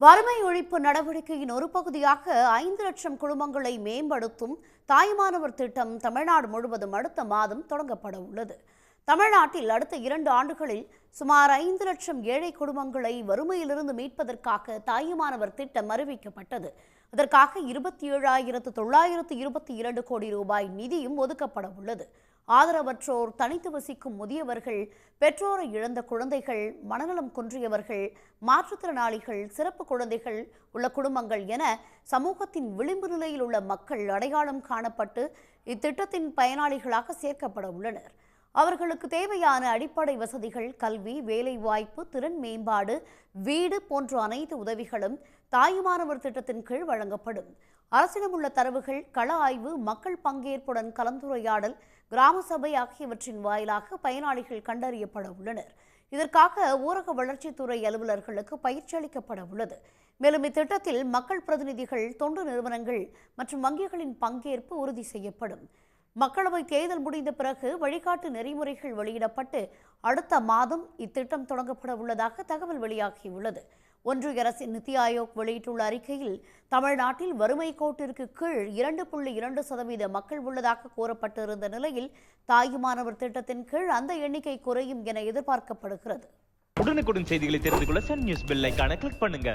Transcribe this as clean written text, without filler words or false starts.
வறுமை ஒழிப்பு நடவடிக்கையின் ஒரு பகுதியாக 5 லட்சம் குடும்பங்களை மேம்படுத்தும் தாய்மானவர் திட்டம் தமிழ்நாடு முழுவதும் அடுத்த மாதம் தொடங்கப்பட உள்ளது. தமிழ்நாட்டில் அடுத்த 2 ஆண்டுகளில் சுமார் 5 லட்சம் ஏழை குடும்பங்களை வறுமையிலிருந்து மீட்பதற்காக தாயுமானவர் திட்டம் அறிவிக்கப்பட்டது. அதற்காக 27,922 கோடி ரூபாய் நிதியும் ஒதுக்கப்பட உள்ளது. ஆதரவற்றோர், தனித்து வசிக்கும் முதியவர்கள், பெற்றோரை இழந்த குழந்தைகள், மனநலம் குன்றியவர்கள், மாற்றுத்திறனாளிகள், சிறப்பு குழந்தைகள் உள்ள குடும்பங்கள் என சமூகத்தின் விளிம்பு நிலையில் உள்ள மக்கள் அடையாளம் காணப்பட்டு இத்திட்டத்தின் பயனாளிகளாக சேர்க்கப்பட உள்ளனர். அவர்களுக்கு தேவையான அடிப்படை வசதிகள், கல்வி, வேலைவாய்ப்பு, திறன் மேம்பாடு, வீடு போன்ற அனைத்து உதவிகளும் தாயுமானவர் திட்டத்தின் கீழ் வழங்கப்படும். அரசிடம் உள்ள தரவுகள், கள ஆய்வு, மக்கள் பங்கேற்புடன் கலந்துரையாடல், கிராம சபை ஆகியவற்றின் வாயிலாக பயனாளிகள் கண்டறியப்பட உள்ளனர். இதற்காக ஊரக வளர்ச்சித்துறை அலுவலர்களுக்கு பயிற்சி அளிக்கப்பட உள்ளது. மேலும் இத்திட்டத்தில் மக்கள் பிரதிநிதிகள், தொண்டு நிறுவனங்கள் மற்றும் வங்கிகளின் பங்கேற்பு உறுதி செய்யப்படும். மக்களவை தேர்தல் முடிந்த பிறகு வழிகாட்டு நெறிமுறைகள் வெளியிடப்பட்டு அடுத்த மாதம் இத்திட்டம் தொடங்கப்பட உள்ளதாக தகவல் வெளியாகியுள்ளது. ஒன்றிய அரசின் நித்தி ஆயோக் வெளியிட்டுள்ள அறிக்கையில் தமிழ்நாட்டில் வறுமை கோட்டிற்கு கீழ் 2.2% மக்கள் உள்ளதாக கூறப்பட்டிருந்த நிலையில் தாயுமானவர் திட்டத்தின் கீழ் அந்த எண்ணிக்கை குறையும் என எதிர்பார்க்கப்படுகிறது. உடனுக்குடன் செய்திகளை தெரிந்து கொள்ள சன் நியூஸ் பெல் ஐகானை கிளிக் பண்ணுங்க.